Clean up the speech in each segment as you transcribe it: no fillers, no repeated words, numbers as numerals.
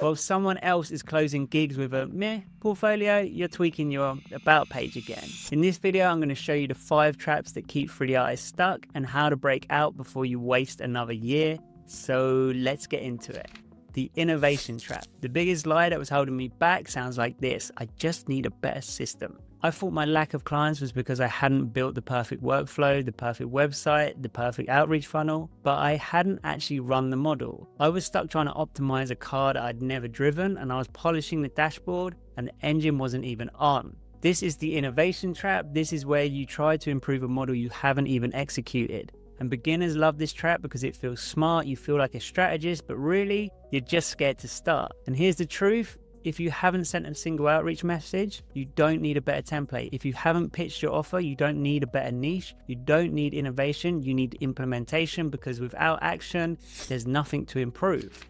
While someone else is closing gigs with a meh portfolio, you're tweaking your about page again. In this video, I'm going to show you the 5 traps that keep 3D artists stuck and how to break out before you waste another year. So let's get into it. The innovation trap. The biggest lie that was holding me back sounds like this: I just need a better system. I thought my lack of clients was because I hadn't built the perfect workflow, the perfect website, the perfect outreach funnel, but I hadn't actually run the model. I was stuck trying to optimize a car that I'd never driven, and I was polishing the dashboard and the engine wasn't even on. This is the innovation trap. This is where you try to improve a model you haven't even executed. And beginners love this trap because it feels smart, you feel like a strategist, but really, you're just scared to start. And here's the truth: if you haven't sent a single outreach message, you don't need a better template. If you haven't pitched your offer, you don't need a better niche. You don't need innovation, you need implementation, because without action, there's nothing to improve.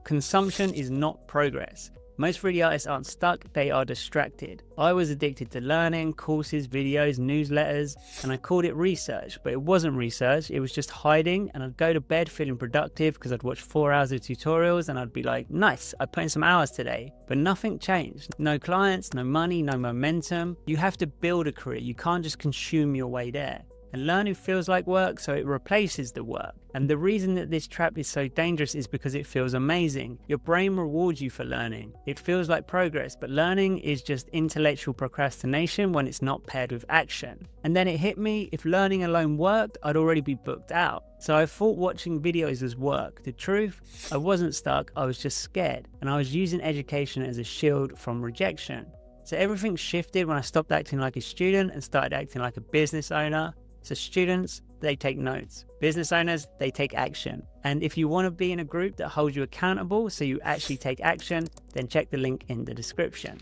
Consumption is not progress. Most 3D artists aren't stuck, they are distracted. I was addicted to learning, courses, videos, newsletters, and I called it research, but it wasn't research, it was just hiding. And I'd go to bed feeling productive because I'd watch 4 hours of tutorials and I'd be like, nice, I put in some hours today. But nothing changed. No clients, no money, no momentum. You have to build a career, you can't just consume your way there. And learning feels like work, so it replaces the work. And the reason that this trap is so dangerous is because it feels amazing. Your brain rewards you for learning. It feels like progress, but learning is just intellectual procrastination when it's not paired with action. And then it hit me: if learning alone worked, I'd already be booked out. So I thought watching videos was work. The truth, I wasn't stuck, I was just scared. And I was using education as a shield from rejection. So everything shifted when I stopped acting like a student and started acting like a business owner. So students, they take notes. Business owners, they take action. And if you want to be in a group that holds you accountable so you actually take action, then check the link in the description.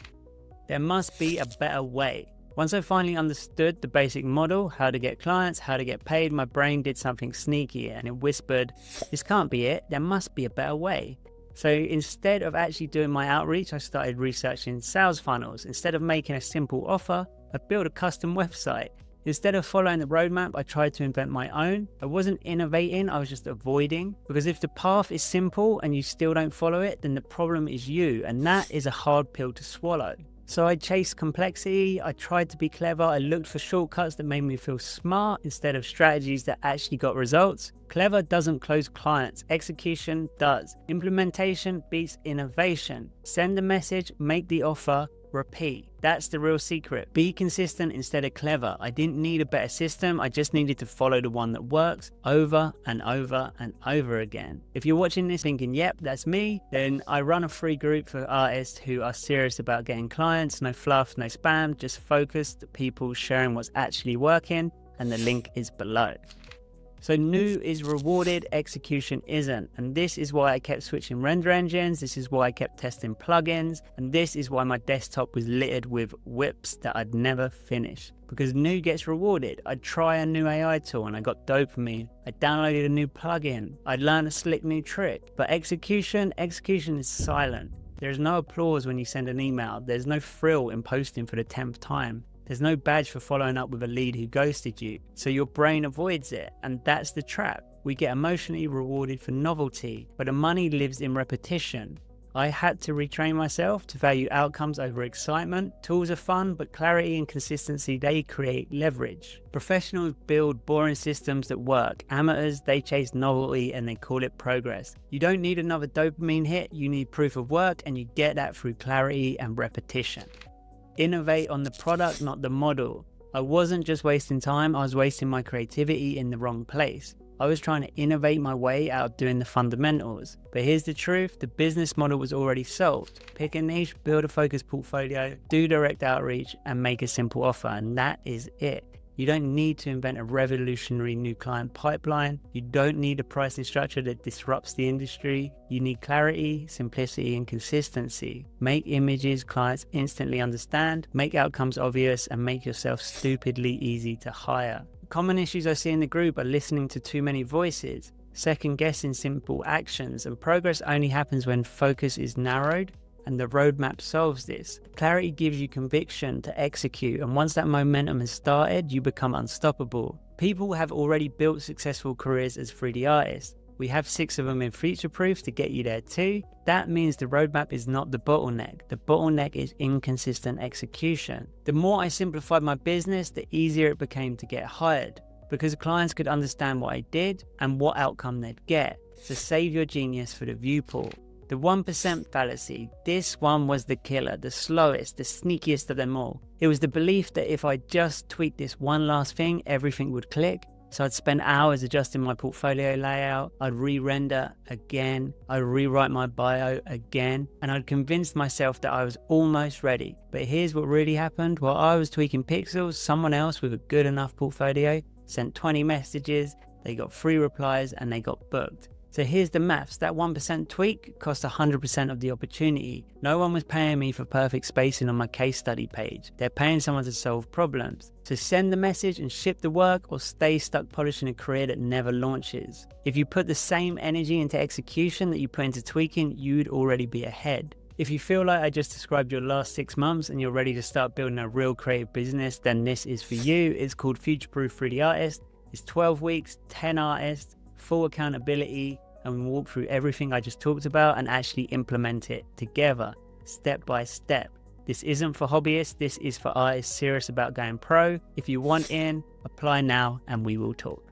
There must be a better way. Once I finally understood the basic model, how to get clients, how to get paid, my brain did something sneaky and it whispered, this can't be it, there must be a better way. So instead of actually doing my outreach, I started researching sales funnels. Instead of making a simple offer, I built a custom website. Instead of following the roadmap, I tried to invent my own. I wasn't innovating, I was just avoiding. Because if the path is simple and you still don't follow it, then the problem is you, and that is a hard pill to swallow. So I chased complexity, I tried to be clever, I looked for shortcuts that made me feel smart instead of strategies that actually got results. Clever doesn't close clients, execution does. Implementation beats innovation. Send the message, make the offer, repeat. That's the real secret. Be consistent instead of clever. I didn't need a better system, I just needed to follow the one that works over and over and over again. If you're watching this thinking, yep, that's me, then I run a free group for artists who are serious about getting clients. No fluff, no spam, just focused people sharing what's actually working, and the link is below. So new is rewarded, execution isn't. And this is why I kept switching render engines, this is why I kept testing plugins, and this is why my desktop was littered with whips that I'd never finish. Because new gets rewarded. I'd try a new AI tool and I got dopamine. I downloaded a new plugin. I'd learn a slick new trick. But execution is silent. There's no applause when you send an email. There's no thrill in posting for the 10th time. There's no badge for following up with a lead who ghosted you, so your brain avoids it, and that's the trap. We get emotionally rewarded for novelty, but the money lives in repetition. I had to retrain myself to value outcomes over excitement. Tools are fun, but clarity and consistency, they create leverage. Professionals build boring systems that work. Amateurs, they chase novelty and they call it progress. You don't need another dopamine hit, you need proof of work, and you get that through clarity and repetition. Innovate on the product, not the model. I wasn't just wasting time, I was wasting my creativity in the wrong place. I was trying to innovate my way out of doing the fundamentals. But here's the truth, the business model was already solved. Pick a niche, build a focused portfolio, do direct outreach, and make a simple offer, and that is it. You don't need to invent a revolutionary new client pipeline. You don't need a pricing structure that disrupts the industry. You need clarity, simplicity, and consistency. Make images clients instantly understand, make outcomes obvious, and make yourself stupidly easy to hire. Common issues I see in the group are listening to too many voices, second guessing simple actions, and progress only happens when focus is narrowed. And the roadmap solves this. Clarity gives you conviction to execute, and once that momentum has started, you become unstoppable. People have already built successful careers as 3D artists. We have 6 of them in future proofs to get you there too. That means the roadmap is not the bottleneck. The bottleneck is inconsistent execution. The more I simplified my business, the easier it became to get hired, because clients could understand what I did and what outcome they'd get. So save your genius for the viewport. The 1% fallacy. This one was the killer, the slowest, the sneakiest of them all. It was the belief that if I just tweaked this one last thing, everything would click. So I'd spend hours adjusting my portfolio layout, I'd re-render again, I'd rewrite my bio again, and I'd convinced myself that I was almost ready. But here's what really happened. While I was tweaking pixels, someone else with a good enough portfolio sent 20 messages, they got 3 replies, and they got booked. So here's the maths. That 1% tweak cost 100% of the opportunity. No one was paying me for perfect spacing on my case study page. They're paying someone to solve problems. So send the message and ship the work, or stay stuck polishing a career that never launches. If you put the same energy into execution that you put into tweaking, you'd already be ahead. If you feel like I just described your last 6 months and you're ready to start building a real creative business, then this is for you. It's called Future Proof 3D Artist. It's 12 weeks, 10 artists, full accountability, and we walk through everything I just talked about and actually implement it together, step by step. This isn't for hobbyists, this is for artists serious about going pro. If you want in, apply now and we will talk.